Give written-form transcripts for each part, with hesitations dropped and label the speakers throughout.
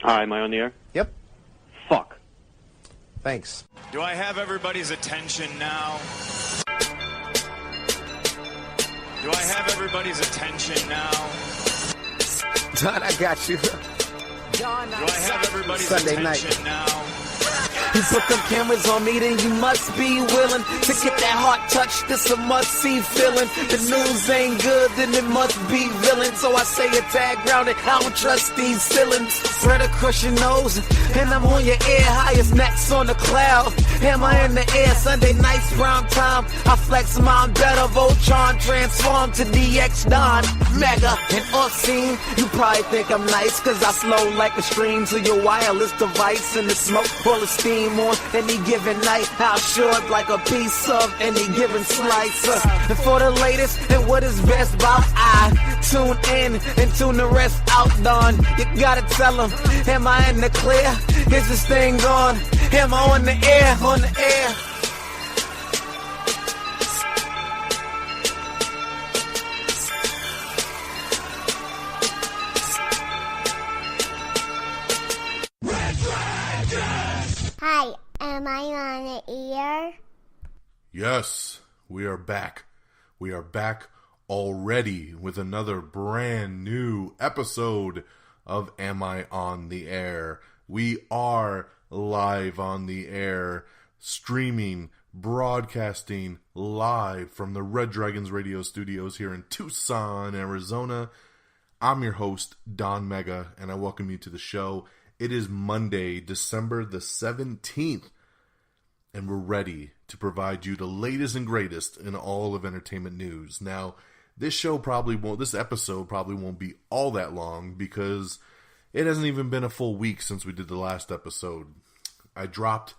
Speaker 1: Hi, am I on the air?
Speaker 2: Yep.
Speaker 1: Fuck.
Speaker 2: Thanks.
Speaker 3: Do I have everybody's attention now? Do I have everybody's attention now?
Speaker 2: Don, I got you.
Speaker 3: Do I have everybody's
Speaker 2: Sunday
Speaker 3: attention
Speaker 2: night.
Speaker 3: now?
Speaker 4: You put them cameras on me, then you must be willing to get that heart touch. This a must-see feeling. The news ain't good, then it must be villain. So I say a tag grounded, I don't trust these ceilings. Spread across your nose, and I'm on your ear. Highest necks on the cloud. Am I in the air? Sunday nights, prime time. I flex mine better. Voltron transform to DX Don. Mega and obscene. You probably think I'm nice, cause I slow like a stream to your wireless device. And the smoke full of steam on any given night. How short like a piece of any given slice. And for the latest and what is best about, I tune in and tune the rest out. Don, you gotta tell them, am I in the clear? Is this thing on? Am I on the air? On the air.
Speaker 5: Hi, am I on the air?
Speaker 6: Yes, we are back. We are back already with another brand new episode of Am I on the Air? We are live on the air, streaming, broadcasting live from the Red Dragons Radio Studios here in Tucson, Arizona. I'm your host, Don Mega, and I welcome you to the show. It is Monday, December the 17th, and we're ready to provide you the latest and greatest in all of entertainment news. Now, this episode probably won't be all that long because it hasn't even been a full week since we did the last episode. I dropped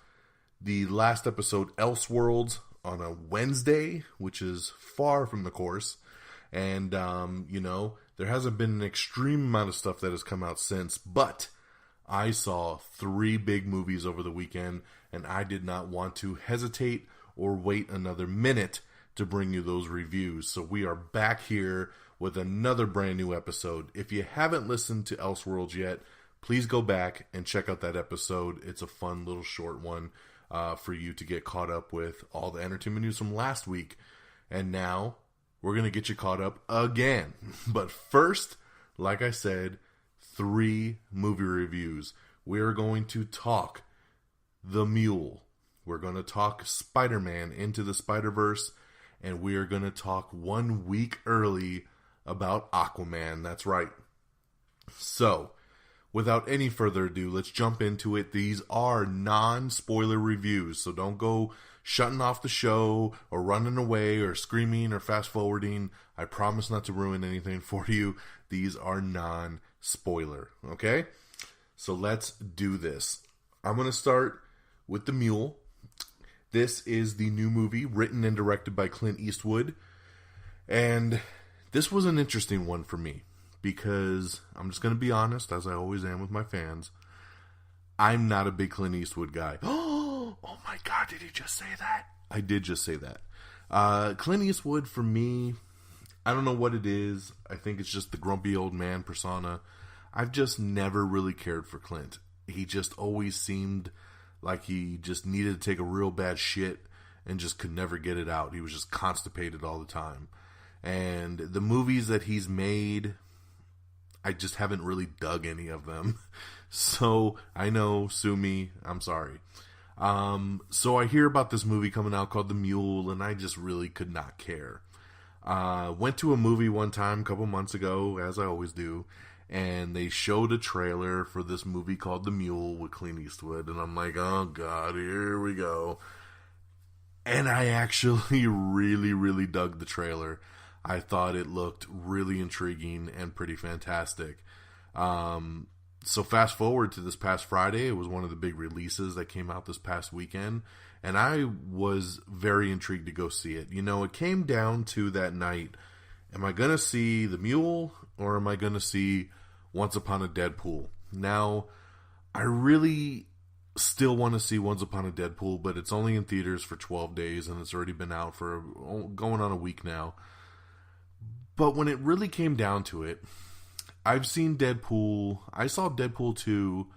Speaker 6: the last episode, Elseworlds, on a Wednesday, which is far from the course. And, there hasn't been an extreme amount of stuff that has come out since, but I saw 3 big movies over the weekend, and I did not want to hesitate or wait another minute to bring you those reviews. So we are back here with another brand new episode. If you haven't listened to Elseworlds yet, please go back and check out that episode. It's a fun little short one for you to get caught up with all the entertainment news from last week. And now we're going to get you caught up again. But first, like I said, 3 movie reviews. We're going to talk The Mule. We're going to talk Spider-Man Into the Spiderverse. And we are going to talk 1 week early about Aquaman. That's right. So, without any further ado, let's jump into it. These are non-spoiler reviews, so don't go shutting off the show or running away or screaming or fast-forwarding. I promise not to ruin anything for you. These are non-spoiler, okay? So let's do this. I'm going to start with The Mule. This is the new movie written and directed by Clint Eastwood. And this was an interesting one for me because I'm just going to be honest, as I always am with my fans. I'm not a big Clint Eastwood guy. Oh my God, did you just say that? I did just say that. Clint Eastwood, for me, I don't know what it is. I think it's just the grumpy old man persona. I've just never really cared for Clint. He just always seemed like he just needed to take a real bad shit and just could never get it out. He was just constipated all the time. And the movies that he's made, I just haven't really dug any of them. So, I know, sue me, I'm sorry. So I hear about this movie coming out called The Mule, and I just really could not care. Went to a movie one time a couple months ago, as I always do, and they showed a trailer for this movie called The Mule with Clint Eastwood, and I'm like, oh God, here we go. And I actually really, really dug the trailer. I thought it looked really intriguing and pretty fantastic. So fast forward to this past Friday, it was one of the big releases that came out this past weekend, and I was very intrigued to go see it. You know, it came down to that night, am I going to see The Mule, or am I going to see Once Upon a Deadpool? Now, I really still want to see Once Upon a Deadpool, but it's only in theaters for 12 days, and it's already been out for going on a week now. But when it really came down to it, I've seen Deadpool. I saw Deadpool 2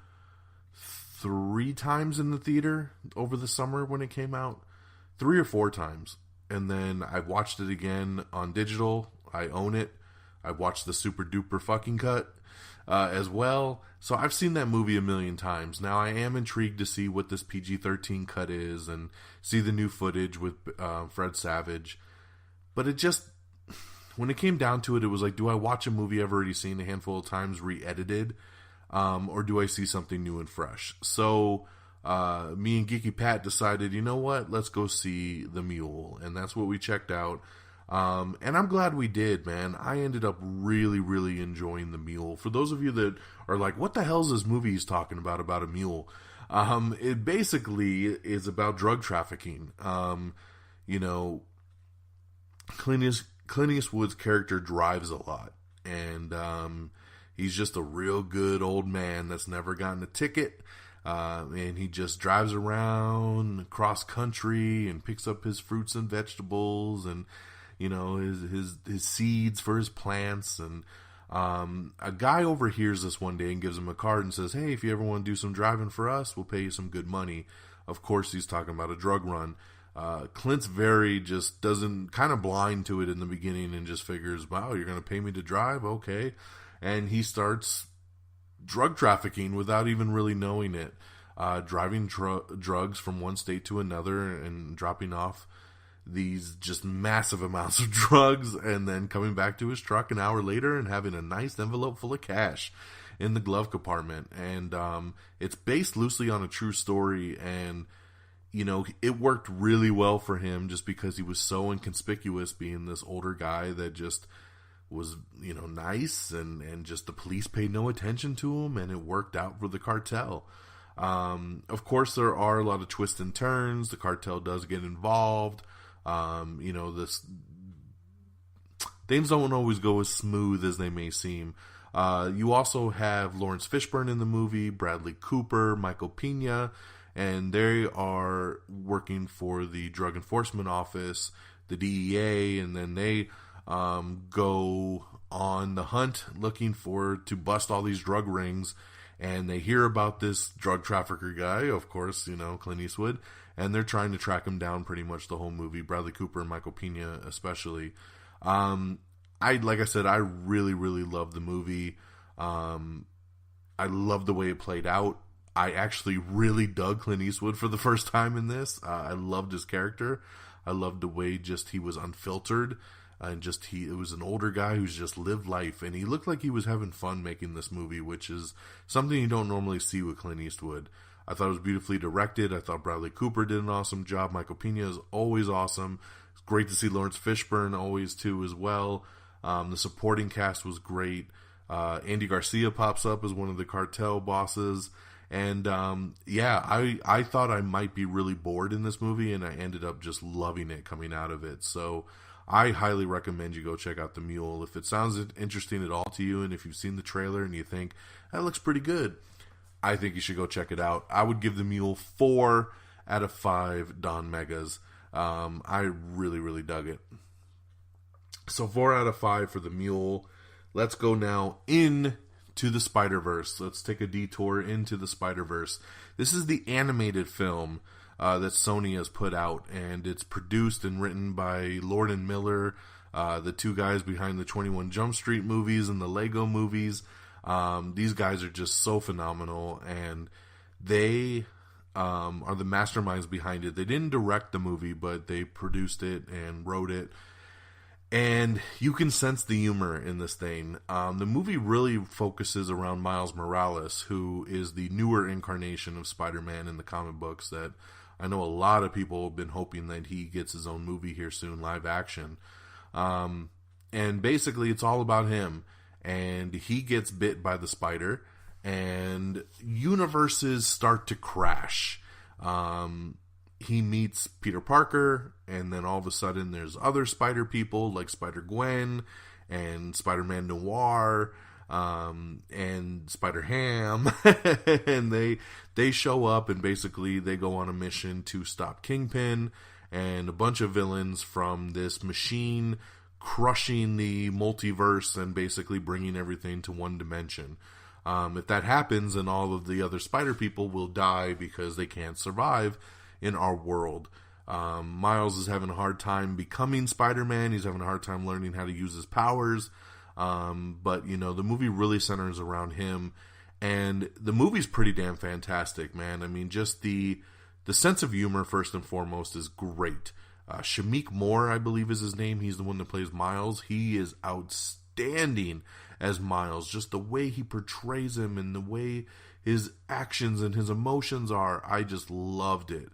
Speaker 6: 3 times in the theater over the summer when it came out. 3 or 4 times. And then I watched it again on digital. I own it. I watched the super duper fucking cut as well. So I've seen that movie a million times. Now I am intrigued to see what this PG-13 cut is and see the new footage with Fred Savage. But it just, when it came down to it, it was like, do I watch a movie I've already seen a handful of times re-edited? Or do I see something new and fresh? So me and Geeky Pat decided, you know what, let's go see The Mule. And that's what we checked out. And I'm glad we did, man. I ended up really, really enjoying The Mule. For those of you that are like, what the hell is this movie he's talking about a mule? It basically is about drug trafficking. You know, Clint Eastwood's character drives a lot. And he's just a real good old man that's never gotten a ticket. And he just drives around cross country and picks up his fruits and vegetables and, you know, his seeds for his plants. And a guy overhears this one day and gives him a card and says, hey, if you ever want to do some driving for us, we'll pay you some good money. Of course, he's talking about a drug run. Clint's just doesn't, kind of blind to it in the beginning and just figures, wow, you're going to pay me to drive? Okay. And he starts drug trafficking without even really knowing it. Driving drugs from one state to another and dropping off these just massive amounts of drugs and then coming back to his truck an hour later and having a nice envelope full of cash in the glove compartment. And it's based loosely on a true story, and you know, it worked really well for him just because he was so inconspicuous, being this older guy that just was, you know, nice, and just the police paid no attention to him, and it worked out for the cartel. Of course, there are a lot of twists and turns. The cartel does get involved. You know, things don't always go as smooth as they may seem. You also have Lawrence Fishburne in the movie, Bradley Cooper, Michael Pena, and they are working for the Drug Enforcement Office, the DEA, and then they go on the hunt looking to bust all these drug rings. And they hear about this drug trafficker guy, of course, you know, Clint Eastwood, and they're trying to track him down pretty much the whole movie, Bradley Cooper and Michael Pena especially. Like I said, I really, really love the movie. I love the way it played out. I actually really dug Clint Eastwood for the first time in this. I loved his character. I loved the way just he was unfiltered. And it was an older guy who's just lived life, and he looked like he was having fun making this movie, which is something you don't normally see with Clint Eastwood. I thought it was beautifully directed. I thought Bradley Cooper did an awesome job. Michael Pena is always awesome. It's great to see Lawrence Fishburne always too as well. The supporting cast was great. Andy Garcia pops up as one of the cartel bosses. And I thought I might be really bored in this movie, and I ended up just loving it coming out of it. So I highly recommend you go check out The Mule. If it sounds interesting at all to you, and if you've seen the trailer and you think, that looks pretty good, I think you should go check it out. I would give The Mule 4 out of 5 Don Megas. I really, really dug it. So 4 out of 5 for The Mule. Let's go now into the Spiderverse. Let's take a detour into the Spiderverse. This is the animated film that Sony has put out, and it's produced and written by Lord and Miller, the two guys behind the 21 Jump Street movies and the Lego movies. These guys are just so phenomenal, and they are the masterminds behind it. They didn't direct the movie, but they produced it and wrote it. And you can sense the humor in this thing. The movie really focuses around Miles Morales, who is the newer incarnation of Spider-Man in the comic books that I know a lot of people have been hoping that he gets his own movie here soon, live action. And basically it's all about him. And he gets bit by the spider, and universes start to crash. He meets Peter Parker, and then all of a sudden there's other spider people like Spider-Gwen and Spider-Man Noir, and Spider-Ham, and they show up, and basically they go on a mission to stop Kingpin and a bunch of villains from this machine crushing the multiverse and basically bringing everything to one dimension. If that happens, then all of the other spider people will die because they can't survive in our world. Miles is having a hard time becoming Spider-Man. He's having a hard time learning how to use his powers. But, you know, the movie really centers around him. And the movie's pretty damn fantastic, man. I mean, just the sense of humor, first and foremost, is great. Shameik Moore, I believe is his name. He's the one that plays Miles. He is outstanding as Miles. Just the way he portrays him and the way his actions and his emotions are. I just loved it.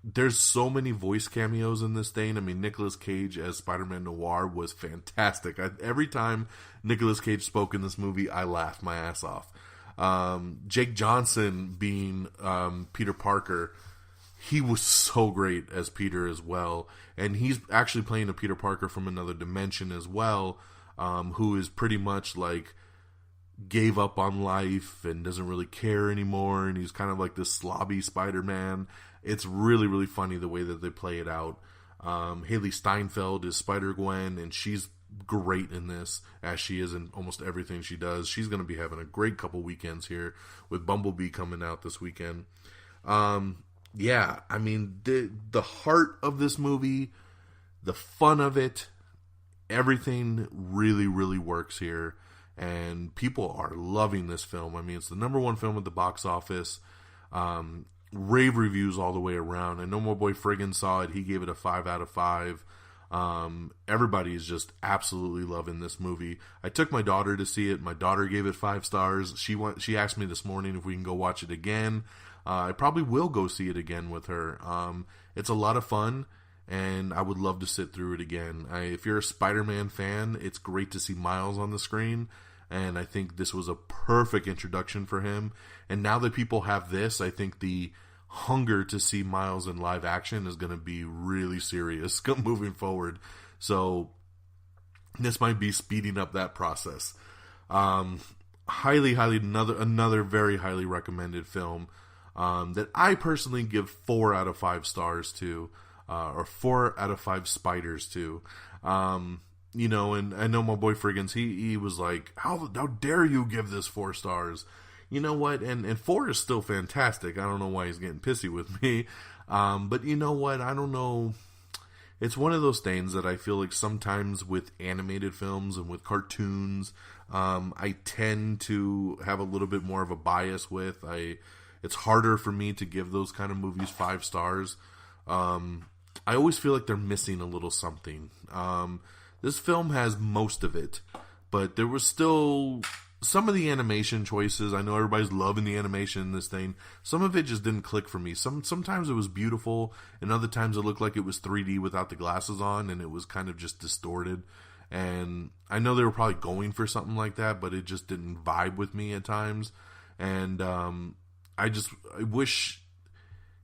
Speaker 6: There's so many voice cameos in this thing. I mean, Nicolas Cage as Spider-Man Noir was fantastic. Every time Nicolas Cage spoke in this movie, I laughed my ass off. Jake Johnson being Peter Parker, he was so great as Peter as well. And he's actually playing a Peter Parker from another dimension as well, who is pretty much like gave up on life and doesn't really care anymore. And he's kind of like this slobby Spider-Man. It's really, really funny the way that they play it out. Haley Steinfeld is Spider-Gwen, and she's great in this, as she is in almost everything she does. She's going to be having a great couple weekends here with Bumblebee coming out this weekend. Yeah, I mean, the heart of this movie, the fun of it, everything really, really works here. And people are loving this film. I mean, it's the #1 film at the box office. Rave reviews all the way around. I know my boy Friggin saw it. He gave it a 5 out of 5. Everybody is just absolutely loving this movie. I took my daughter to see it. My daughter gave it 5 stars. She asked me this morning if we can go watch it again. I probably will go see it again with her. It's a lot of fun, and I would love to sit through it again. If you're a Spider-Man fan, it's great to see Miles on the screen. And I think this was a perfect introduction for him. And now that people have this, I think the hunger to see Miles in live action is going to be really serious moving forward. So this might be speeding up that process. Highly, another very highly recommended film that I personally give 4 out of 5 stars to, or 4 out of 5 spiders to. You know, and I know my boy Friggins, he was like, how dare you give this 4 stars? You know what? And 4 is still fantastic. I don't know why he's getting pissy with me. But you know what? I don't know. It's one of those things that I feel like sometimes with animated films and with cartoons, I tend to have a little bit more of a bias with. It's harder for me to give those kind of movies 5 stars. I always feel like they're missing a little something. This film has most of it, but there was still some of the animation choices. I know everybody's loving the animation in this thing. Some of it just didn't click for me. Sometimes it was beautiful, and other times it looked like it was 3D without the glasses on, and it was kind of just distorted. And I know they were probably going for something like that, but it just didn't vibe with me at times. And I wish,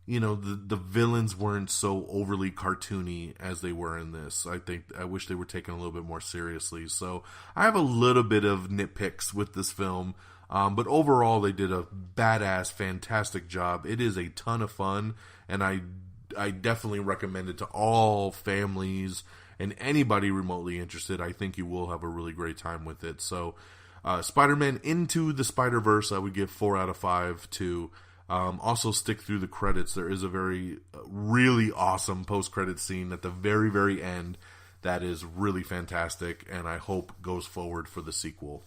Speaker 6: you know, the villains weren't so overly cartoony as they were in this. I wish they were taken a little bit more seriously. So I have a little bit of nitpicks with this film. But overall, they did a badass, fantastic job. It is a ton of fun, and I definitely recommend it to all families and anybody remotely interested. I think you will have a really great time with it. So Spider-Man Into the Spiderverse, I would give 4 out of 5 to. Also stick through the credits. There is a really awesome post-credit scene at the very, very end that is really fantastic, and I hope goes forward for the sequel.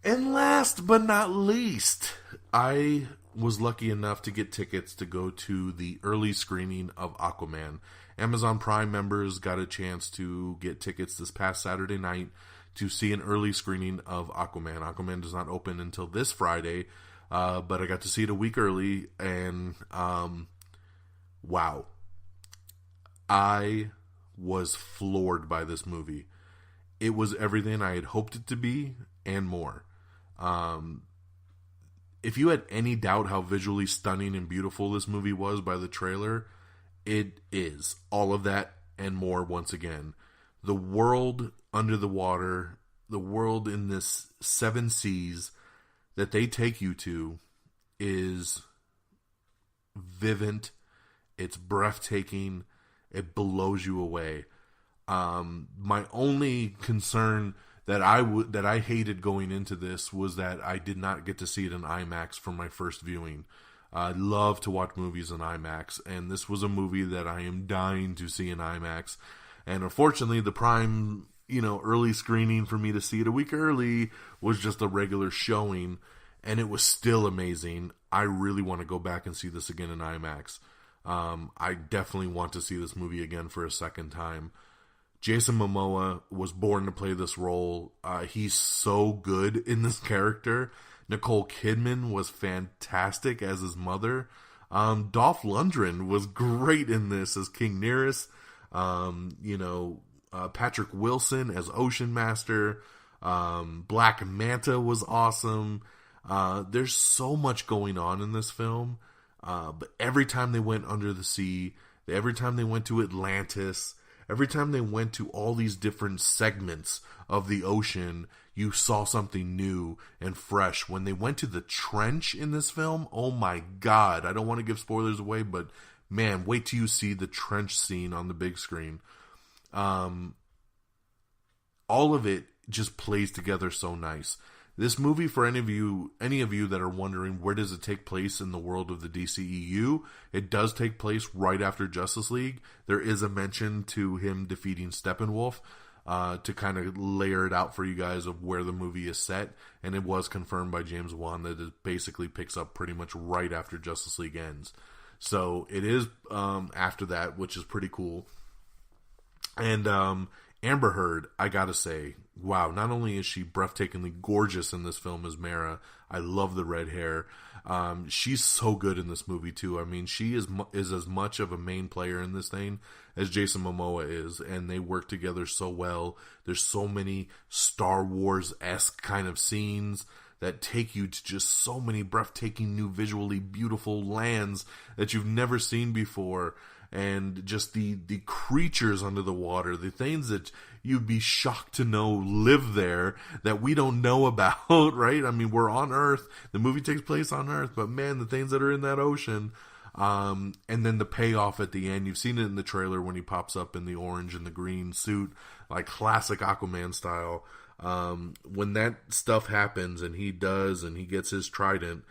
Speaker 6: And last but not least, I was lucky enough to get tickets to go to the early screening of Aquaman. Amazon Prime members got a chance to get tickets this past Saturday night to see an early screening of Aquaman. Aquaman does not open until this Friday, but I got to see it a week early, and wow. I was floored by this movie. It was everything I had hoped it to be, and more. If you had any doubt how visually stunning and beautiful this movie was by the trailer, it is. All of that and more once again. The world under the water, the world in this 7 seas that they take you to is vivid, it's breathtaking, it blows you away. My only concern that I hated going into this was that I did not get to see it in IMAX for my first viewing. I love to watch movies in IMAX, and this was a movie that I am dying to see in IMAX. And unfortunately, the prime, early screening for me to see it a week early was just a regular showing, and it was still amazing. I really want to go back and see this again in IMAX. I definitely want to see this movie again for a second time. Jason Momoa was born to play this role. He's so good in this character. Nicole Kidman was fantastic as his mother. Dolph Lundgren was great in this as King Nereus. Patrick Wilson as Ocean Master. Black Manta was awesome. There's so much going on in this film. But every time they went under the sea, every time they went to Atlantis, every time they went to all these different segments of the ocean, you saw something new and fresh. When they went to the trench in this film, oh my god, I don't want to give spoilers away, but man, wait till you see the trench scene on the big screen. All of it just plays together so nice. This movie, for any of you that are wondering where does it take place in the world of the DCEU, it does take place right after Justice League. There is a mention to him defeating Steppenwolf to kind of layer it out for you guys of where the movie is set, and it was confirmed by James Wan that it basically picks up pretty much right after Justice League ends. So it is after that, which is pretty cool. And Amber Heard, I gotta say, wow, not only is she breathtakingly gorgeous in this film as Mara, I love the red hair. She's so good in this movie too. I mean, she is as much of a main player in this thing as Jason Momoa is, and they work together so well. There's so many Star Wars-esque kind of scenes that take you to just so many breathtaking, new, visually beautiful lands that you've never seen before. And just the creatures under the water, the things that you'd be shocked to know live there that we don't know about, right? I mean, we're on Earth. The movie takes place on Earth, but man, the things that are in that ocean. And then the payoff at the end, you've seen it in the trailer when he pops up in the orange and the green suit, like classic Aquaman style. When that stuff happens and he gets his trident,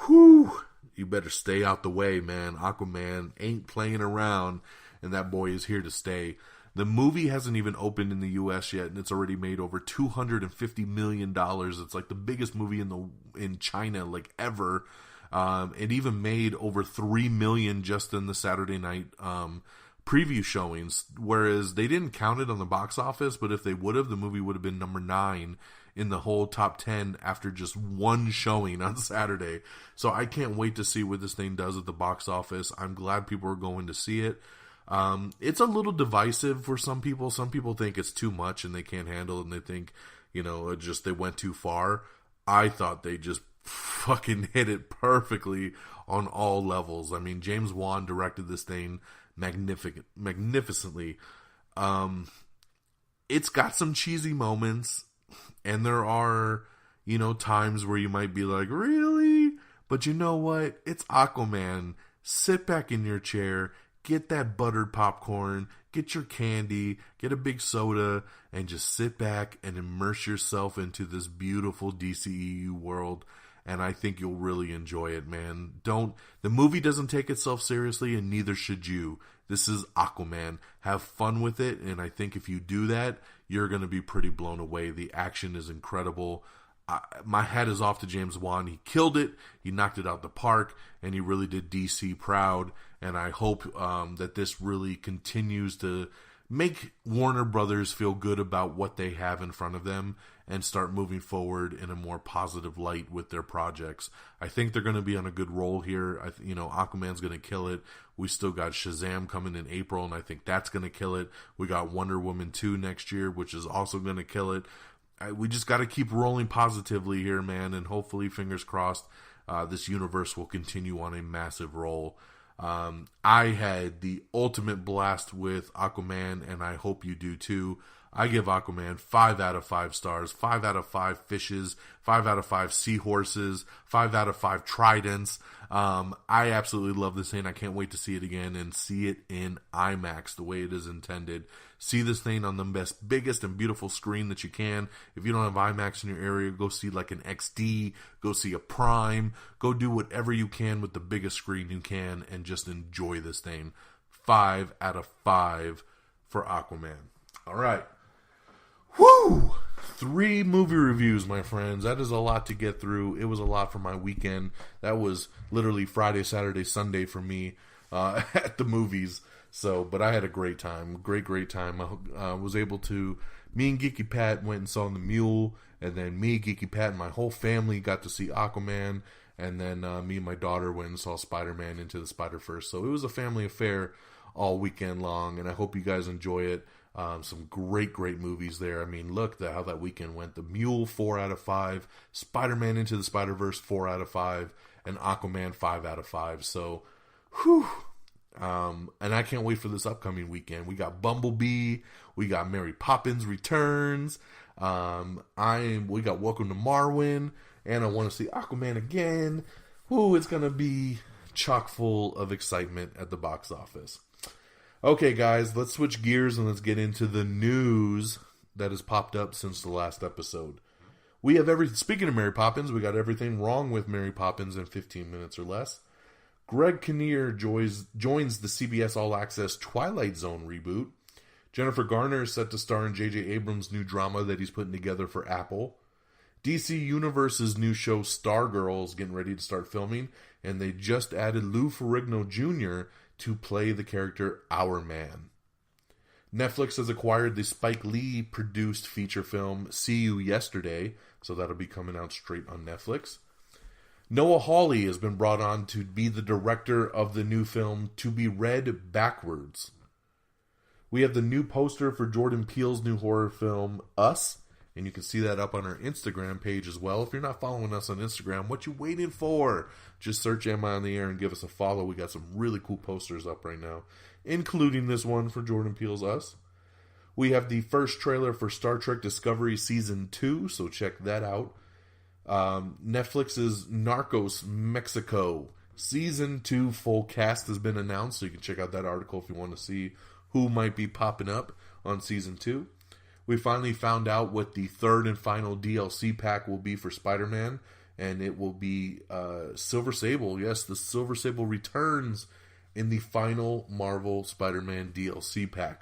Speaker 6: whew, you better stay out the way, man. Aquaman ain't playing around, and that boy is here to stay. The movie hasn't even opened in the U.S. yet, and it's already made over $250 million. It's like the biggest movie in China, like, ever. It even made over $3 million just in the Saturday night preview showings, whereas they didn't count it on the box office, but if they would have, the movie would have been number 9 in the whole top 10 after just one showing on Saturday. So I can't wait to see what this thing does at the box office. I'm glad people are going to see it. It's a little divisive for some people. Some people think it's too much and they can't handle it, and they think, they went too far. I thought they just fucking hit it perfectly on all levels. I mean, James Wan directed this thing magnificently. It's got some cheesy moments, and there are, times where you might be like, really? But you know what? It's Aquaman. Sit back in your chair, get that buttered popcorn, get your candy, get a big soda, and just sit back and immerse yourself into this beautiful DCEU world. And I think you'll really enjoy it, man. The movie doesn't take itself seriously, and neither should you. This is Aquaman. Have fun with it, and I think if you do that, you're going to be pretty blown away. The action is incredible. My hat is off to James Wan. He killed it. He knocked it out the park, and he really did DC proud. And I hope that this really continues to make Warner Brothers feel good about what they have in front of them and start moving forward in a more positive light with their projects. I think they're going to be on a good roll here. Aquaman's going to kill it. We still got Shazam coming in April, and I think that's going to kill it. We got Wonder Woman 2 next year, which is also going to kill it. We just got to keep rolling positively here, man, and hopefully, fingers crossed, this universe will continue on a massive roll. I had the ultimate blast with Aquaman, and I hope you do too. I give Aquaman 5 out of 5 stars, 5 out of 5 fishes, 5 out of 5 seahorses, 5 out of 5 tridents. I absolutely love this thing. I can't wait to see it again and see it in IMAX the way it is intended. See this thing on the biggest and beautiful screen that you can. If you don't have IMAX in your area, go see like an XD, go see a Prime, go do whatever you can with the biggest screen you can and just enjoy this thing. 5 out of 5 for Aquaman. All right. Woo! 3 movie reviews, my friends. That is a lot to get through. It was a lot for my weekend. That was literally Friday, Saturday, Sunday for me at the movies. So, but I had a great time. Great time. I was able to... Me and Geeky Pat went and saw The Mule. And then me, Geeky Pat, and my whole family got to see Aquaman. And then me and my daughter went and saw Spider-Man Into the Spiderverse. So it was a family affair all weekend long. And I hope you guys enjoy it. Some great movies there. I mean, look how that weekend went. The Mule, 4 out of 5. Spider-Man Into the Spider-Verse, 4 out of 5. And Aquaman, 5 out of 5. So, whew. And I can't wait for this upcoming weekend. We got Bumblebee. We got Mary Poppins Returns. We got Welcome to Marwen. And I want to see Aquaman again. Ooh, it's going to be chock full of excitement at the box office. Okay, guys, let's switch gears and let's get into the news that has popped up since the last episode. We have speaking of Mary Poppins, we got everything wrong with Mary Poppins in 15 minutes or less. Greg Kinnear joins the CBS All Access Twilight Zone reboot. Jennifer Garner is set to star in J.J. Abrams' new drama that he's putting together for Apple. DC Universe's new show Stargirl is getting ready to start filming, and they just added Lou Ferrigno Jr. to play the character Our Man. Netflix has acquired the Spike Lee produced feature film See You Yesterday, so that'll be coming out straight on Netflix. Noah Hawley has been brought on to be the director of the new film To Be Read Backwards. We have the new poster for Jordan Peele's new horror film Us, and you can see that up on our Instagram page as well. If you're not following us on Instagram, what you waiting for? Just search Am I on the Air and give us a follow. We got some really cool posters up right now, including this one for Jordan Peele's Us. We have the first trailer for Star Trek Discovery Season 2, so check that out. Netflix's Narcos Mexico Season 2 full cast has been announced, so you can check out that article if you want to see who might be popping up on Season 2. We finally found out what the third and final DLC pack will be for Spider-Man, and it will be Silver Sable. Yes, the Silver Sable returns in the final Marvel Spider-Man DLC pack.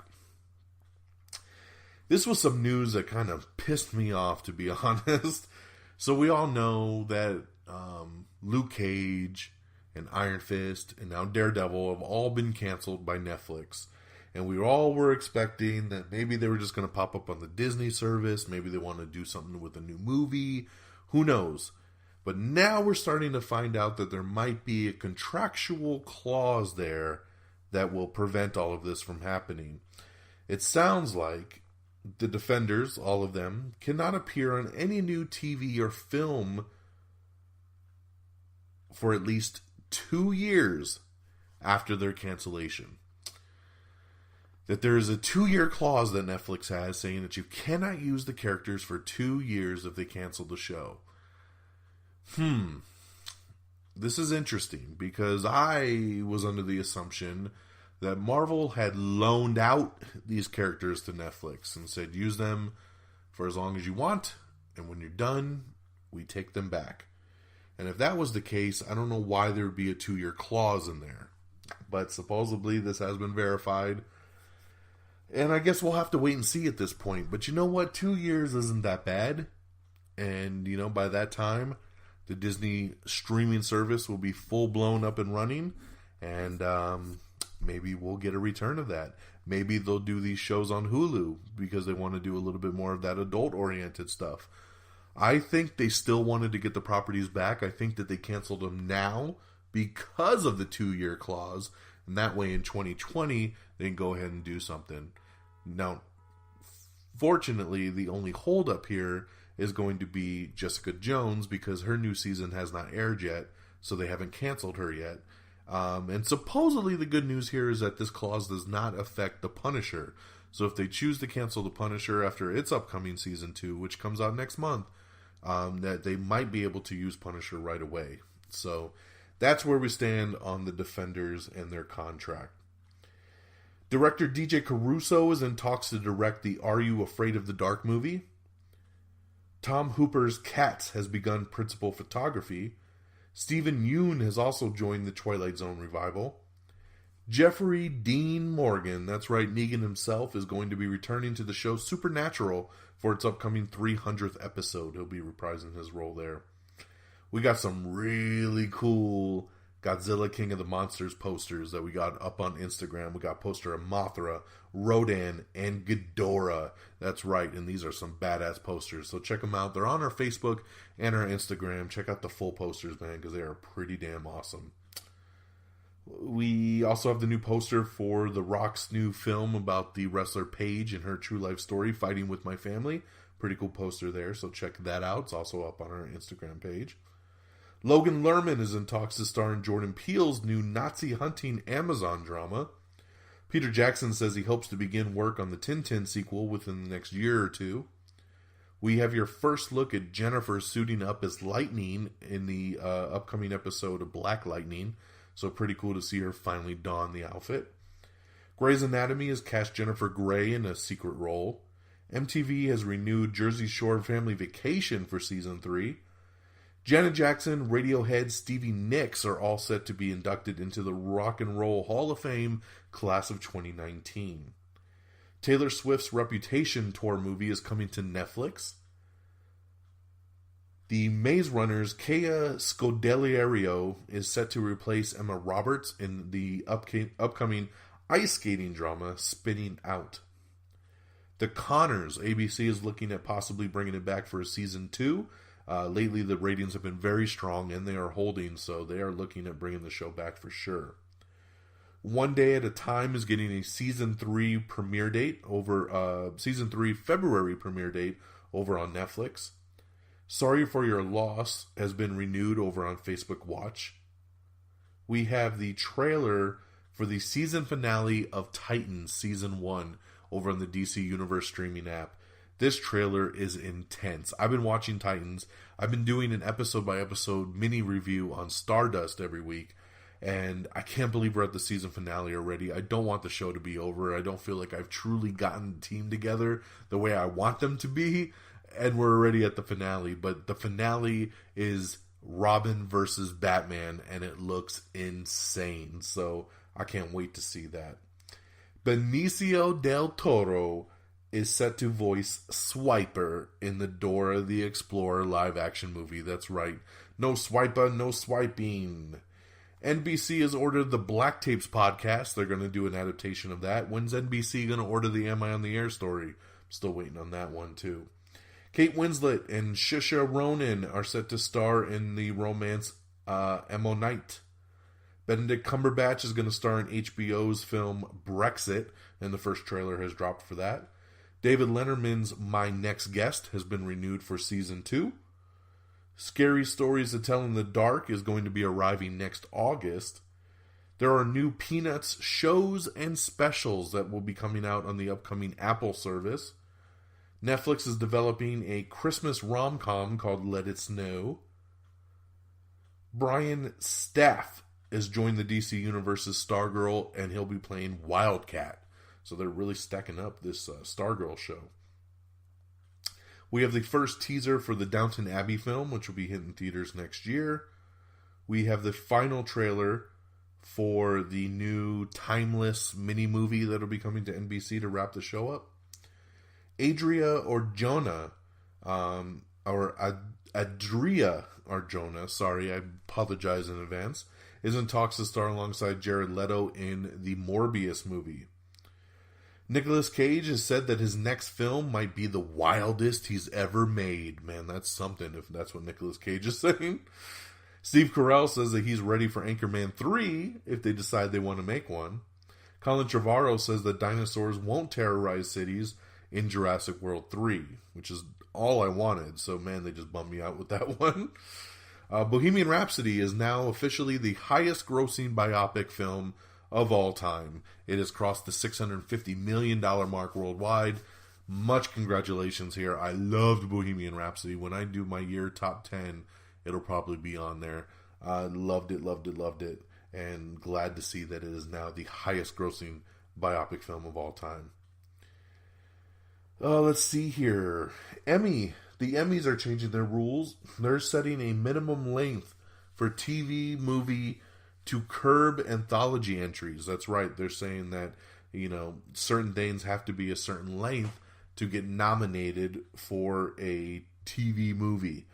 Speaker 6: This was some news that kind of pissed me off, to be honest. So we all know that Luke Cage and Iron Fist and now Daredevil have all been canceled by Netflix. And we all were expecting that maybe they were just going to pop up on the Disney service. Maybe they want to do something with a new movie. Who knows? But now we're starting to find out that there might be a contractual clause there that will prevent all of this from happening. It sounds like the Defenders, all of them, cannot appear on any new TV or film for at least 2 years after their cancellation. That there is a 2-year clause that Netflix has saying that you cannot use the characters for 2 years if they cancel the show. This is interesting because I was under the assumption that Marvel had loaned out these characters to Netflix and said, use them for as long as you want, and when you're done, we take them back. And if that was the case, I don't know why there would be a 2-year clause in there. But supposedly this has been verified. And I guess we'll have to wait and see at this point. But you know what? 2 years isn't that bad. And, you know, by that time, the Disney streaming service will be full-blown up and running. And maybe we'll get a return of that. Maybe they'll do these shows on Hulu because they want to do a little bit more of that adult-oriented stuff. I think they still wanted to get the properties back. I think that they canceled them now because of the 2-year clause. And that way in 2020, they can go ahead and do something. Now, fortunately, the only holdup here is going to be Jessica Jones because her new season has not aired yet, so they haven't canceled her yet. And supposedly the good news here is that this clause does not affect The Punisher. So if they choose to cancel The Punisher after its upcoming season 2, which comes out next month, that they might be able to use Punisher right away. So that's where we stand on the Defenders and their contract. Director DJ Caruso is in talks to direct the Are You Afraid of the Dark movie. Tom Hooper's Cats has begun principal photography. Stephen Yeun has also joined the Twilight Zone revival. Jeffrey Dean Morgan, that's right, Negan himself, is going to be returning to the show Supernatural for its upcoming 300th episode. He'll be reprising his role there. We got some really cool Godzilla King of the Monsters posters that we got up on Instagram. We got a poster of Mothra, Rodan, and Ghidorah. That's right, and these are some badass posters. So check them out. They're on our Facebook and our Instagram. Check out the full posters, man, because they are pretty damn awesome. We also have the new poster for The Rock's new film about the wrestler Paige and her true life story, Fighting With My Family. Pretty cool poster there, so check that out. It's also up on our Instagram page. Logan Lerman is in talks to star in Jordan Peele's new Nazi hunting Amazon drama. Peter Jackson says he hopes to begin work on the Tintin sequel within the next year or two. We have your first look at Jennifer suiting up as Lightning in the upcoming episode of Black Lightning. So pretty cool to see her finally don the outfit. Grey's Anatomy has cast Jennifer Grey in a secret role. MTV has renewed Jersey Shore Family Vacation for Season 3. Janet Jackson, Radiohead, Stevie Nicks are all set to be inducted into the Rock and Roll Hall of Fame class of 2019. Taylor Swift's Reputation tour movie is coming to Netflix. The Maze Runner's Kea Scodelario is set to replace Emma Roberts in the upcoming ice skating drama Spinning Out. The Conners, ABC is looking at possibly bringing it back for a season 2. Lately the ratings have been very strong and they are holding, so they are looking at bringing the show back for sure. One Day at a Time is getting a season 3 premiere date over season 3 February premiere date over on Netflix. Sorry for Your Loss has been renewed over on Facebook Watch. We have the trailer for the season finale of Titans Season 1 over on the DC Universe streaming app. This trailer is intense. I've been watching Titans. I've been doing an episode-by-episode mini review on Stardust every week, and I can't believe we're at the season finale already. I don't want the show to be over. I don't feel like I've truly gotten the team together the way I want them to be, and we're already at the finale. But the finale is Robin versus Batman, and it looks insane. So I can't wait to see that. Benicio Del Toro is set to voice Swiper in the Dora the Explorer live-action movie. That's right. No swiper, no swiping. NBC has ordered the Black Tapes podcast. They're going to do an adaptation of that. When's NBC going to order the Am I on the Air story? I'm still waiting on that one, too. Kate Winslet and Saoirse Ronan are set to star in the romance Ammonite. Benedict Cumberbatch is going to star in HBO's film Brexit, and the first trailer has dropped for that. David Letterman's My Next Guest has been renewed for Season 2. Scary Stories to Tell in the Dark is going to be arriving next August. There are new Peanuts shows and specials that will be coming out on the upcoming Apple service. Netflix is developing a Christmas rom-com called Let It Snow. Brian Staff has joined the DC Universe's Stargirl, and he'll be playing Wildcat. So they're really stacking up this Stargirl show. We have the first teaser for the Downton Abbey film, which will be hitting theaters next year. We have the final trailer for the new Timeless mini-movie that will be coming to NBC to wrap the show up. Adria Arjona, Adria Arjona, sorry, I apologize in advance, is in talks to star alongside Jared Leto in the Morbius movie. Nicolas Cage has said that his next film might be the wildest he's ever made. Man, that's something if that's what Nicolas Cage is saying. Steve Carell says that he's ready for Anchorman 3 if they decide they want to make one. Colin Trevorrow says that dinosaurs won't terrorize cities in Jurassic World 3, which is all I wanted. So, man, they just bummed me out with that one. Bohemian Rhapsody is now officially the highest grossing biopic film of all time. It has crossed the $650 million mark worldwide. Much congratulations here. I loved Bohemian Rhapsody. When I do my year top 10, it'll probably be on there. Loved it. And glad to see that it is now the highest grossing biopic film of all time. Let's see here. The Emmys are changing their rules. They're setting a minimum length for TV, movie to curb anthology entries. That's right. They're saying that, certain things have to be a certain length to get nominated for a TV movie.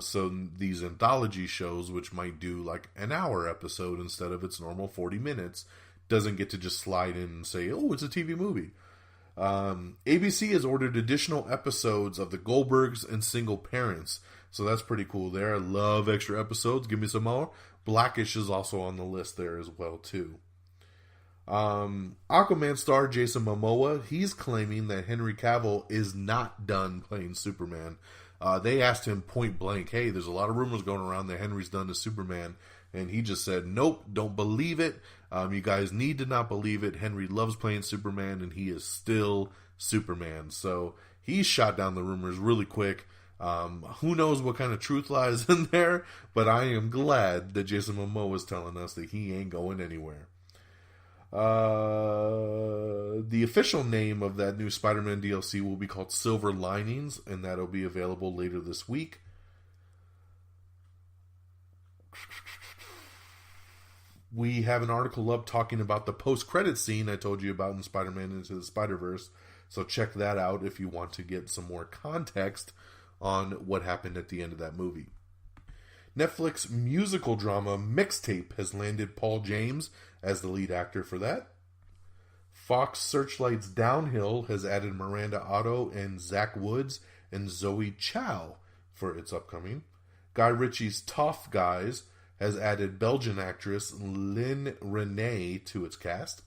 Speaker 6: So these anthology shows, which might do like an hour episode instead of its normal 40 minutes, doesn't get to just slide in and say, oh, it's a TV movie. ABC has ordered additional episodes of The Goldbergs and Single Parents. So that's pretty cool there. I love extra episodes. Give me some more. Blackish is also on the list there as well, too. Aquaman star Jason Momoa, he's claiming that Henry Cavill is not done playing Superman. They asked him point blank, hey, there's a lot of rumors going around that Henry's done as Superman. And he just said, nope, don't believe it. You guys need to not believe it. Henry loves playing Superman, and he is still Superman. So he shot down the rumors really quick. Who knows what kind of truth lies in there, but I am glad that Jason Momoa is telling us that he ain't going anywhere. The official name of that new Spider-Man DLC will be called Silver Linings, and that'll be available later this week. We have an article up talking about the post-credit scene I told you about in Spider-Man Into the Spider-Verse, so check that out if you want to get some more context on what happened at the end of that movie. Netflix musical drama Mixtape has landed Paul James as the lead actor for that. Fox Searchlight's Downhill has added Miranda Otto and Zach Woods and Zoe Chow for its upcoming. Guy Ritchie's Tough Guys has added Belgian actress Lynn Renee to its cast.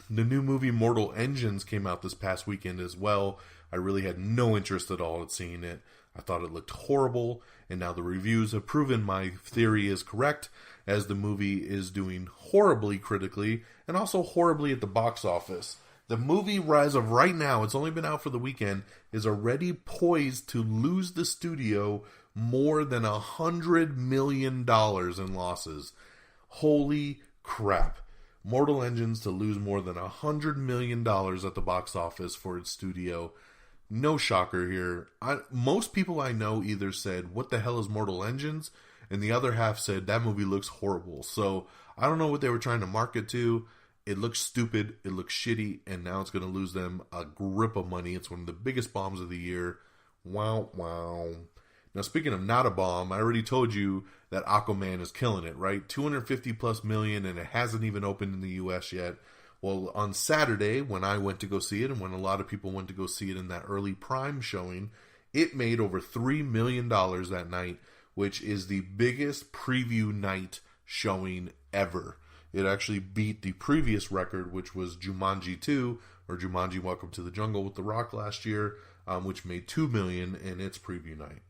Speaker 6: The new movie Mortal Engines came out this past weekend as well. I really had no interest at all in seeing it. I thought it looked horrible, and now the reviews have proven my theory is correct, as the movie is doing horribly critically and also horribly at the box office. The movie, as of right now, it's only been out for the weekend, is already poised to lose the studio more than $100 million in losses. Holy crap. Mortal Engines to lose more than $100 million at the box office for its studio. No shocker here. Most people I know either said, what the hell is Mortal Engines? And the other half said, that movie looks horrible. So I don't know what they were trying to market to. It looks stupid. It looks shitty. And now it's going to lose them a grip of money. It's one of the biggest bombs of the year. Wow, wow. Now, speaking of not a bomb, I already told you that Aquaman is killing it, right? 250 plus million, and it hasn't even opened in the U.S. yet. Well, on Saturday, when I went to go see it, and when a lot of people went to go see it in that early Prime showing, it made over $3 million that night, which is the biggest preview night showing ever. It actually beat the previous record, which was Jumanji 2, or Jumanji Welcome to the Jungle with The Rock last year, which made $2 million in its preview night.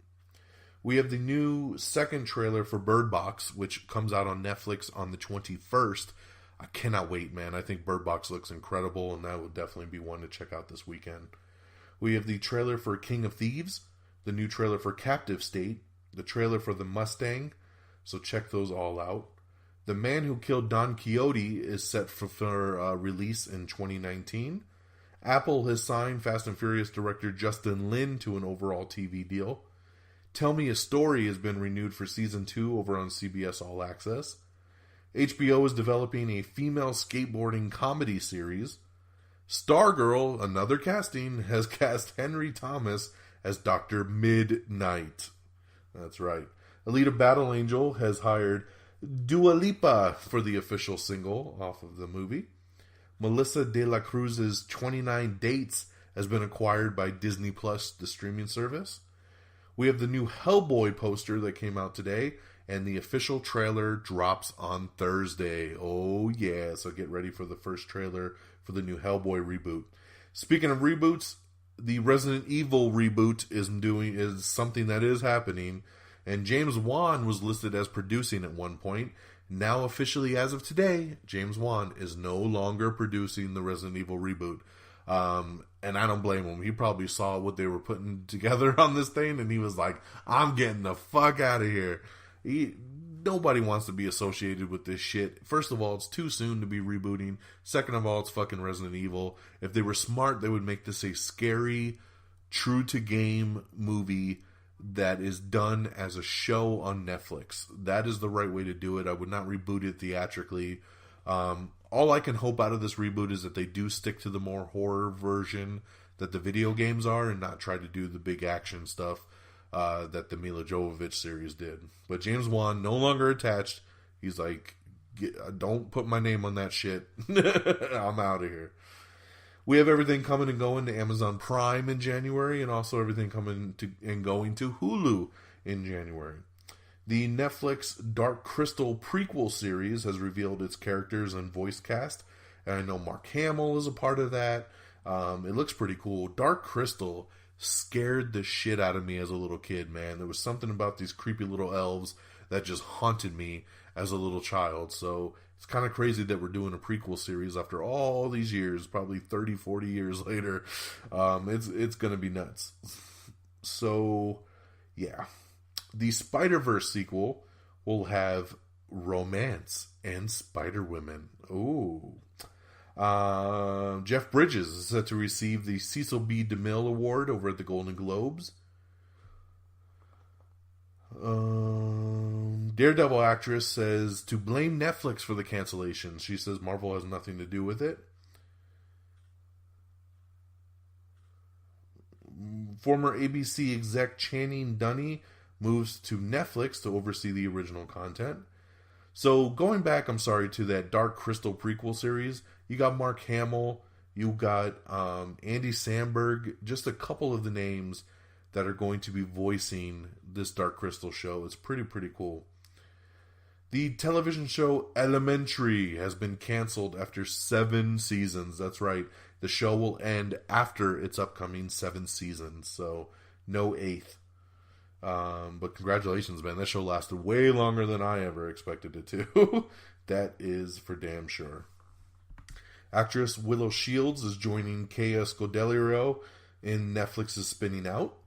Speaker 6: We have the new second trailer for Bird Box, which comes out on Netflix on the 21st. I cannot wait, man. I think Bird Box looks incredible, and that would definitely be one to check out this weekend. We have the trailer for King of Thieves, the new trailer for Captive State, the trailer for The Mustang, so check those all out. The Man Who Killed Don Quixote is set for release in 2019. Apple has signed Fast and Furious director Justin Lin to an overall TV deal. Tell Me a Story has been renewed for Season 2 over on CBS All Access. HBO is developing a female skateboarding comedy series. Stargirl, another casting, has cast Henry Thomas as Dr. Midnight. That's right. Alita Battle Angel has hired Dua Lipa for the official single off of the movie. Melissa De La Cruz's 29 Dates has been acquired by Disney Plus, the streaming service. We have the new Hellboy poster that came out today, and the official trailer drops on Thursday. Oh yeah, so get ready for the first trailer for the new Hellboy reboot. Speaking of reboots, the Resident Evil reboot is something that is happening. And James Wan was listed as producing at one point. Now, officially, as of today, James Wan is no longer producing the Resident Evil reboot. And I don't blame him. He probably saw what they were putting together on this thing, and he was like, I'm getting the fuck out of here. Nobody wants to be associated with this shit. First of all, it's too soon to be rebooting. Second of all, it's fucking Resident Evil. If they were smart, they would make this a scary, true-to-game movie that is done as a show on Netflix. That is the right way to do it. I would not reboot it theatrically. All I can hope out of this reboot is that they do stick to the more horror version that the video games are and not try to do the big action stuff that the Mila Jovovich series did. But James Wan, no longer attached. He's like, don't put my name on that shit. I'm out of here. We have everything coming and going to Amazon Prime in January, and also everything coming to and going to Hulu in January. The Netflix Dark Crystal prequel series has revealed its characters and voice cast. And I know Mark Hamill is a part of that. It looks pretty cool. Dark Crystal scared the shit out of me as a little kid, man. There was something about these creepy little elves that just haunted me as a little child. So it's kind of crazy that we're doing a prequel series after all these years, probably 30, 40 years later. It's going to be nuts. So, yeah. The Spiderverse sequel will have romance and Spider-Women. Ooh. Jeff Bridges is set to receive the Cecil B. DeMille Award over at the Golden Globes. Daredevil actress says to blame Netflix for the cancellation. She says Marvel has nothing to do with it. Former ABC exec Channing Dunny moves to Netflix to oversee the original content. So going back, to that Dark Crystal prequel series, you got Mark Hamill, you got Andy Samberg, just a couple of the names that are going to be voicing this Dark Crystal show. It's pretty cool. The television show Elementary has been canceled after 7 seasons. That's right. The show will end after its upcoming 7 seasons, so no 8th. But congratulations, man. That show lasted way longer than I ever expected it to. That is for damn sure. Actress Willow Shields is joining Kea Scodelario in Netflix's Spinning Out.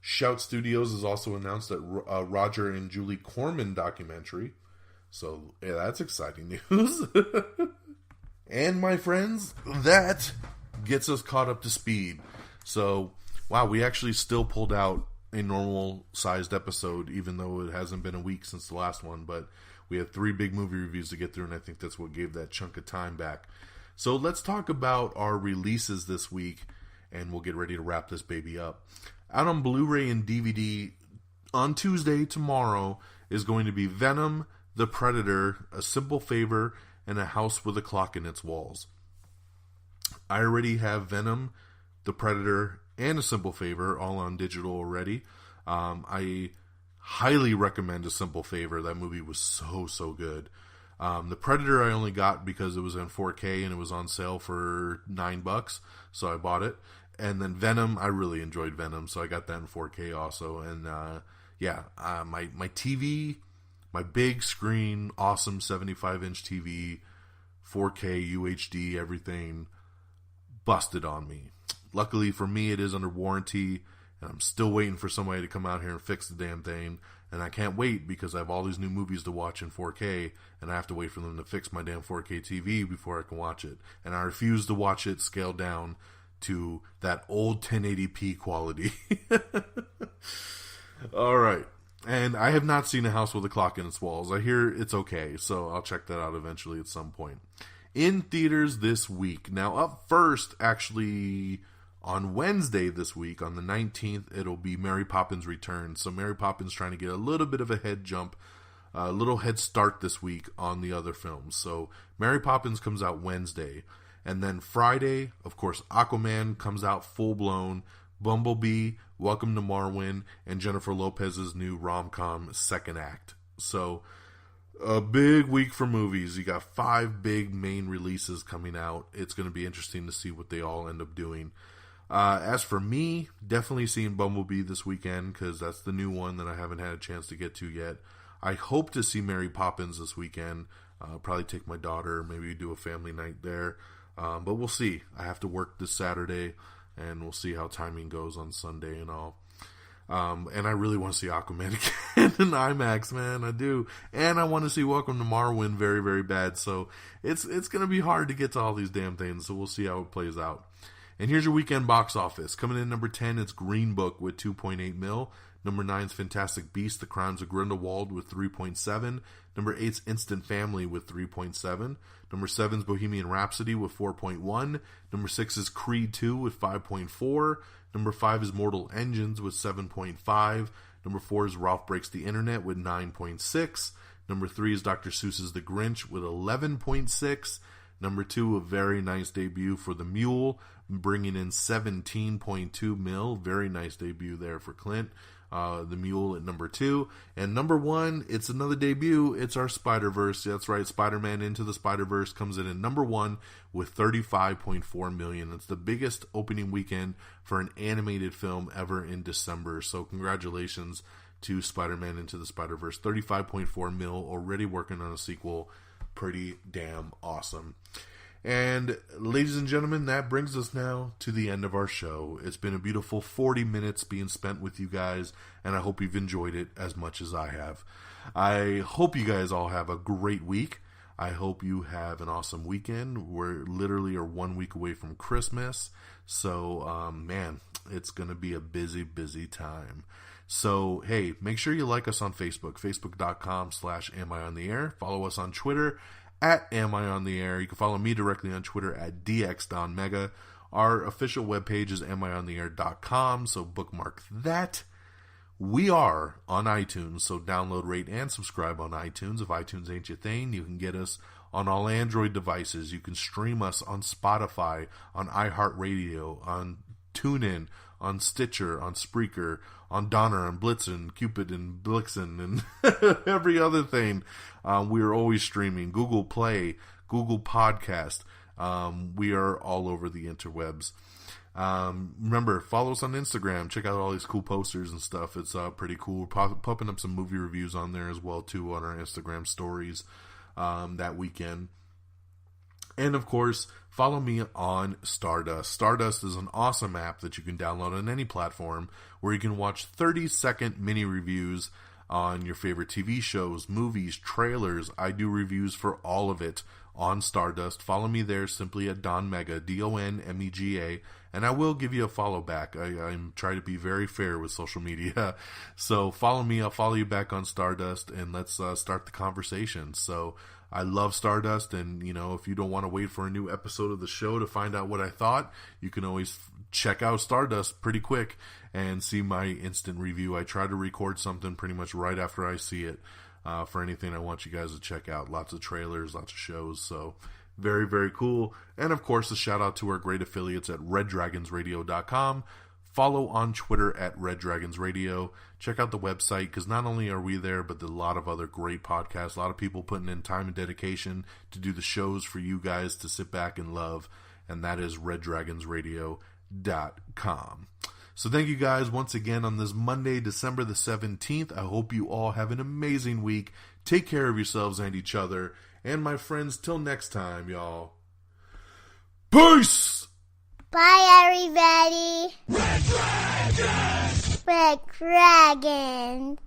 Speaker 6: Shout Studios has also announced that Roger and Julie Corman documentary. So, yeah, that's exciting news. And, my friends, that gets us caught up to speed. So, wow, we actually still pulled out a normal-sized episode, even though it hasn't been a week since the last one. But we had 3 big movie reviews to get through, and I think that's what gave that chunk of time back. So, let's talk about our releases this week, and we'll get ready to wrap this baby up. Out on Blu-ray and DVD on Tuesday, tomorrow, is going to be Venom, The Predator, A Simple Favor, and A House with a Clock in Its Walls. I already have Venom, The Predator, and A Simple Favor all on digital already. I highly recommend A Simple Favor. That movie was so good. The Predator I only got because it was in 4K and it was on sale for $9, so I bought it. And then Venom, I really enjoyed Venom, so I got that in 4K also. And my TV, my big screen, awesome 75-inch TV, 4K, UHD, everything, busted on me. Luckily for me, it is under warranty, and I'm still waiting for somebody to come out here and fix the damn thing. And I can't wait because I have all these new movies to watch in 4K, and I have to wait for them to fix my damn 4K TV before I can watch it. And I refuse to watch it scaled down to that old 1080p quality. All right. And I have not seen A House with a Clock in Its Walls. I hear it's okay, so I'll check that out eventually at some point. In theaters this week. Now, up first, actually, on Wednesday this week, on the 19th, it'll be Mary Poppins Returns. So Mary Poppins trying to get a little bit of a head jump, a little head start this week on the other films. So Mary Poppins comes out Wednesday. And then Friday, of course, Aquaman comes out full-blown. Bumblebee, Welcome to Marwen, and Jennifer Lopez's new rom-com Second Act. So, a big week for movies. You got 5 big main releases coming out. It's going to be interesting to see what they all end up doing. As for me, definitely seeing Bumblebee this weekend because that's the new one that I haven't had a chance to get to yet. I hope to see Mary Poppins this weekend. Probably take my daughter, maybe do a family night there. But we'll see. I have to work this Saturday, and we'll see how timing goes on Sunday and all. And I really want to see Aquaman again in IMAX, man. I do. And I want to see Welcome to Marwin very, very bad. So it's going to be hard to get to all these damn things. So we'll see how it plays out. And here's your weekend box office. Coming in number 10, it's Green Book with 2.8 mil. Number 9 is Fantastic Beasts: The Crimes of Grindelwald with 3.7. Number 8 is Instant Family with 3.7. Number 7 is Bohemian Rhapsody with 4.1. Number 6 is Creed 2 with 5.4. Number 5 is Mortal Engines with 7.5. Number 4 is Ralph Breaks the Internet with 9.6. Number 3 is Dr. Seuss's The Grinch with 11.6. Number 2, a very nice debut for The Mule, bringing in 17.2 mil. Very nice debut there for Clint. The Mule at number 2. And number 1, it's another debut. It's our Spiderverse. That's right, Spider-Man Into the Spiderverse comes in at number 1 with 35.4 million. It's the biggest opening weekend for an animated film ever in December. So congratulations to Spider-Man Into the Spider-Verse. 35.4 mil, already working on a sequel. Pretty damn awesome. And ladies and gentlemen, that brings us now to the end of our show. It's been a beautiful 40 minutes being spent with you guys, and I hope you've enjoyed it as much as I have. I hope you guys all have a great week. I hope you have an awesome weekend. We're literally 1 week away from Christmas. So, man, it's going to be a busy, busy time. So, hey, make sure you like us on Facebook, facebook.com/amiontheair. Follow us on Twitter @amiontheair. You can follow me directly on Twitter @dxdonmega. Our official webpage is amiontheair.com, so bookmark that. We are on iTunes, so download, rate, and subscribe on iTunes. If iTunes ain't your thing, you can get us on all Android devices. You can stream us on Spotify, on iHeartRadio, on TuneIn, on Stitcher, on Spreaker, on Donner, and Blitzen, Cupid, and Blixen, and every other thing. We are always streaming. Google Play, Google Podcast. We are all over the interwebs. Remember, follow us on Instagram. Check out all these cool posters and stuff. It's pretty cool. Popping up some movie reviews on there as well, too, on our Instagram stories that weekend. And, of course, follow me on Stardust. Stardust is an awesome app that you can download on any platform where you can watch 30-second mini reviews on your favorite TV shows, movies, trailers. I do reviews for all of it on Stardust. Follow me there simply at Donmega, DONMEGA, and I will give you a follow back. I'm trying to be very fair with social media. So follow me, I'll follow you back on Stardust, and let's start the conversation. So I love Stardust, and, you know, if you don't want to wait for a new episode of the show to find out what I thought, you can always check out Stardust pretty quick and see my instant review. I try to record something pretty much right after I see it for anything I want you guys to check out. Lots of trailers, lots of shows, so very, very cool. And, of course, a shout-out to our great affiliates at reddragonsradio.com. Follow on Twitter at Red Dragons Radio. Check out the website, because not only are we there, but there's a lot of other great podcasts. A lot of people putting in time and dedication to do the shows for you guys to sit back and love, and that is reddragonsradio.com. So thank you guys once again on this Monday, December the 17th. I hope you all have an amazing week. Take care of yourselves and each other. And my friends, till next time, y'all. Peace!
Speaker 5: Bye, everybody.
Speaker 3: Red Dragon!
Speaker 5: Red Dragon.